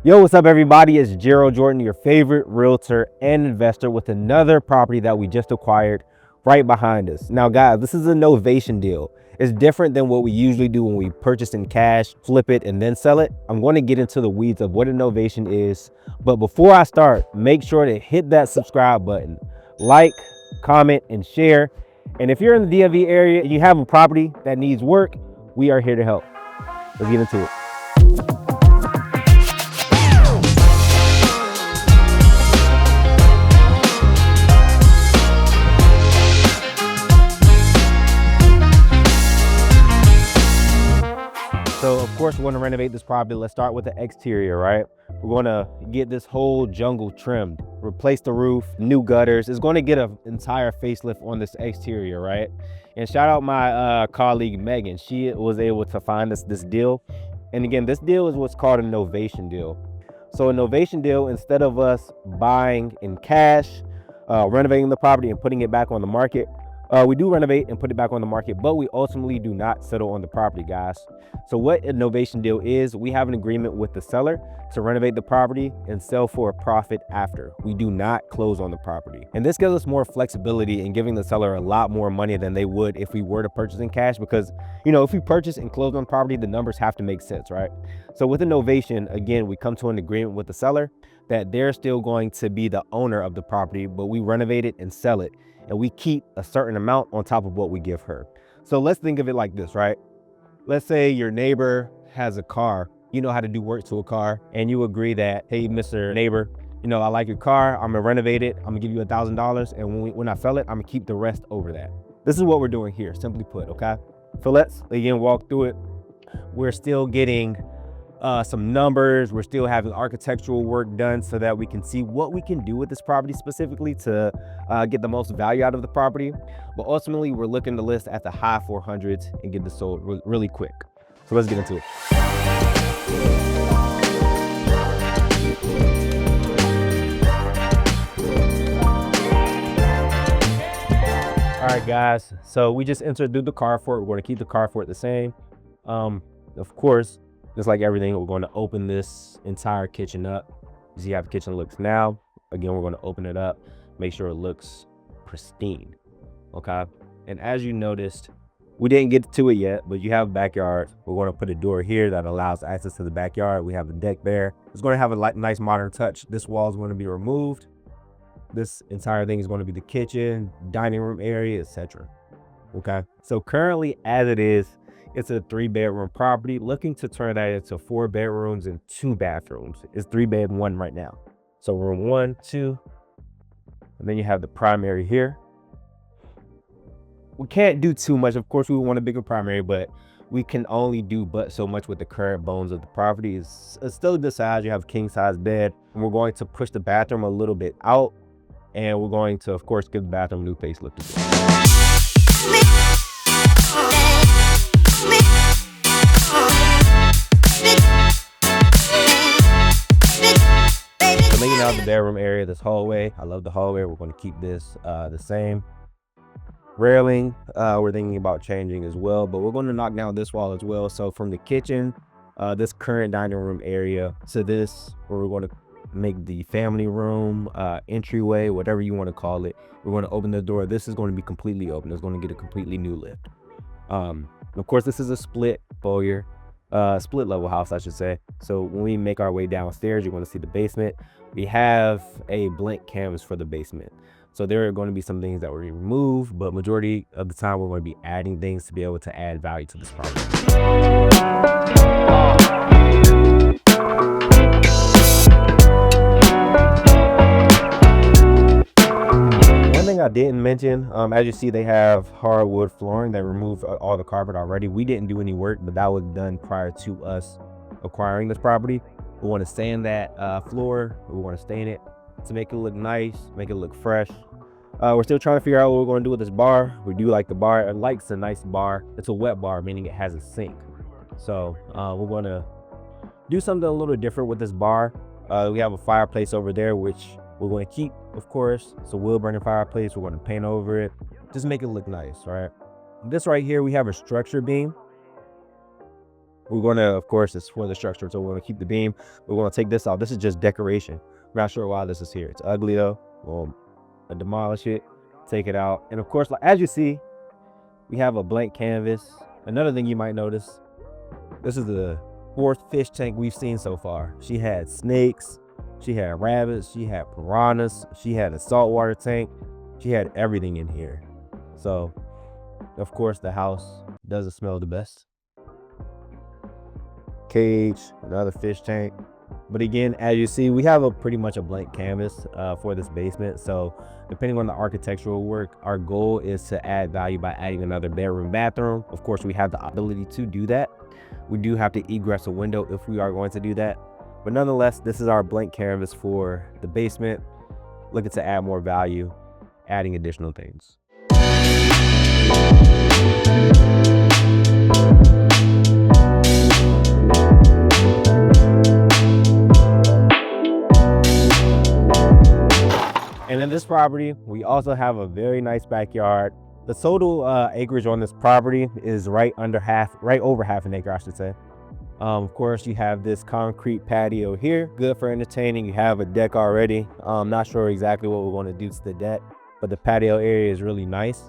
Yo, what's up everybody? It's Jarriel Jordan, your favorite realtor and investor with another property that we just acquired right behind us. Now guys, this is a novation deal. It's different than what we usually do when we purchase in cash, flip it, and then sell it. I'm going to get into the weeds of what a novation is. But before I start, make sure to hit that subscribe button, like, comment, and share. And if you're in the DMV area and you have a property that needs work, we are here to help. Let's get into it. So of course we're going to renovate this property. Let's start with the exterior, right? We're going to get this whole jungle trimmed, replace the roof, new gutters. It's going to get an entire facelift on this exterior, right? And shout out my colleague Megan. She was able to find us this deal. And again, this deal is what's called a novation deal. So a novation deal, instead of us buying in cash, renovating the property and putting it back on the market, we do renovate and put it back on the market, but we ultimately do not settle on the property, guys. So what a novation deal is, we have an agreement with the seller to renovate the property and sell for a profit after. We do not close on the property. And this gives us more flexibility in giving the seller a lot more money than they would if we were to purchase in cash, because, you know, if we purchase and close on property, the numbers have to make sense, right? So with a novation, again, we come to an agreement with the seller that they're still going to be the owner of the property, but we renovate it and sell it. And we keep a certain amount on top of what we give her. So let's think of it like this, right? Let's say your neighbor has a car, you know how to do work to a car, and you agree that, hey, Mr. Neighbor, you know, I like your car, I'm gonna renovate it, I'm gonna give you $1,000, and when I sell it, I'm gonna keep the rest over that. This is what we're doing here, simply put, okay? So let's again walk through it. We're still getting some numbers. We're still having architectural work done so that we can see what we can do with this property specifically to get the most value out of the property. But ultimately, we're looking to list at the high 400s and get this sold really quick. So let's get into it. All right, guys. So we just entered through the carport. We're going to keep the carport the same. Of course, just like everything, we're going to open this entire kitchen up. You see how the kitchen looks now. Again, we're going to open it up, make sure it looks pristine, okay? And as you noticed, we didn't get to it yet, but you have a backyard. We're going to put a door here that allows access to the backyard. We have the deck there. It's going to have a nice modern touch. This wall is going to be removed. This entire thing is going to be the kitchen, dining room area, etc. Okay, so currently as it is, it's a 3-bedroom property, looking to turn that into 4 bedrooms and 2 bathrooms. It's 3-bed, 1 right now. So room 1, 2, and then you have the primary here. We can't do too much. Of course, we want a bigger primary, but we can only do but so much with the current bones of the property. It's still a good size. You have a king size bed, and we're going to push the bathroom a little bit out, and we're going to, of course, give the bathroom a new facelift as well. Making out the bedroom area, this hallway. I love the hallway. We're going to keep this the same. Railing, we're thinking about changing as well, but we're going to knock down this wall as well. So from the kitchen, this current dining room area to this, where we're going to make the family room, entryway, whatever you want to call it. We're going to open the door. This is going to be completely open. It's going to get a completely new lift. Of course, this is a split foyer. Split level house, I should say. So when we make our way downstairs, you're going to see the basement. We have a blank canvas for the basement. So there are going to be some things that we remove, but majority of the time we're going to be adding things to be able to add value to this property. One thing I didn't mention, as you see, they have hardwood flooring. They removed all the carpet already. We didn't do any work, but that was done prior to us acquiring this property. We want to sand that floor. We want to stain it to make it look nice, make it look fresh. We're still trying to figure out what we're going to do with this bar. We do like the bar. It likes a nice bar. It's a wet bar, meaning it has a sink. So we're going to do something a little different with this bar. We have a fireplace over there, which we're going to keep, of course. It's a wood burning fireplace. We're going to paint over it, just make it look nice, right? This right here, we have a structure beam. We're gonna, of course, it's for the structure, so we're gonna keep the beam. We're gonna take this out. This is just decoration. I'm not sure why this is here. It's ugly though. We'll demolish it, take it out. And of course, like, as you see, we have a blank canvas. Another thing you might notice, this is the 4th fish tank we've seen so far. She had snakes, she had rabbits, she had piranhas, she had a saltwater tank, she had everything in here. So, of course, the house doesn't smell the best. Cage, another fish tank. But again, as you see, we have pretty much a blank canvas for this basement. So depending on the architectural work, our goal is to add value by adding another bedroom, bathroom. Of course, we have the ability to do that. We do have to egress a window if we are going to do that. But nonetheless, this is our blank canvas for the basement, looking to add more value, adding additional things. And in this property, we also have a very nice backyard. The total acreage on this property is right over half an acre, I should say. Of course, you have this concrete patio here, good for entertaining. You have a deck already. I'm not sure exactly what we're going to do to the deck, but the patio area is really nice.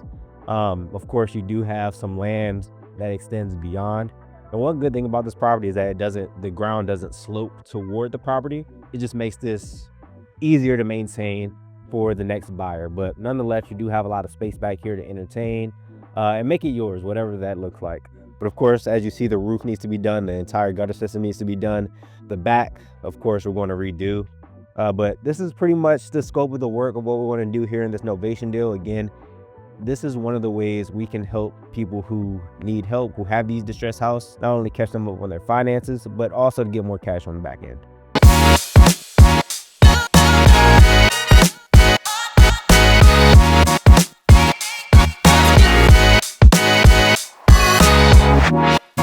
Of course, you do have some land that extends beyond. And one good thing about this property is that the ground doesn't slope toward the property. It just makes this easier to maintain for the next buyer. But nonetheless, you do have a lot of space back here to entertain and make it yours, whatever that looks like. But of course, as you see, the roof needs to be done. The entire gutter system needs to be done. The back, of course, we're going to redo. But this is pretty much the scope of the work of what we want to do here in this Novation deal. Again, this is one of the ways we can help people who need help, who have these distressed houses, not only catch them up on their finances, but also to get more cash on the back end.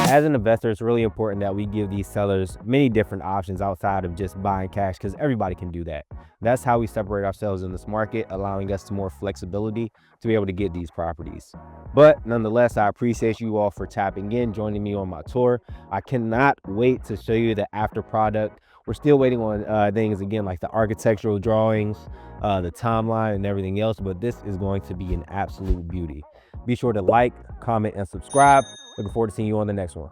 As an investor, it's really important that we give these sellers many different options outside of just buying cash, because everybody can do that. That's how we separate ourselves in this market, allowing us more flexibility to be able to get these properties. But nonetheless, I appreciate you all for tapping in, joining me on my tour. I cannot wait to show you the after product. We're still waiting on things, again, like the architectural drawings, the timeline and everything else, but this is going to be an absolute beauty. Be sure to like, comment, and subscribe. Looking forward to seeing you on the next one.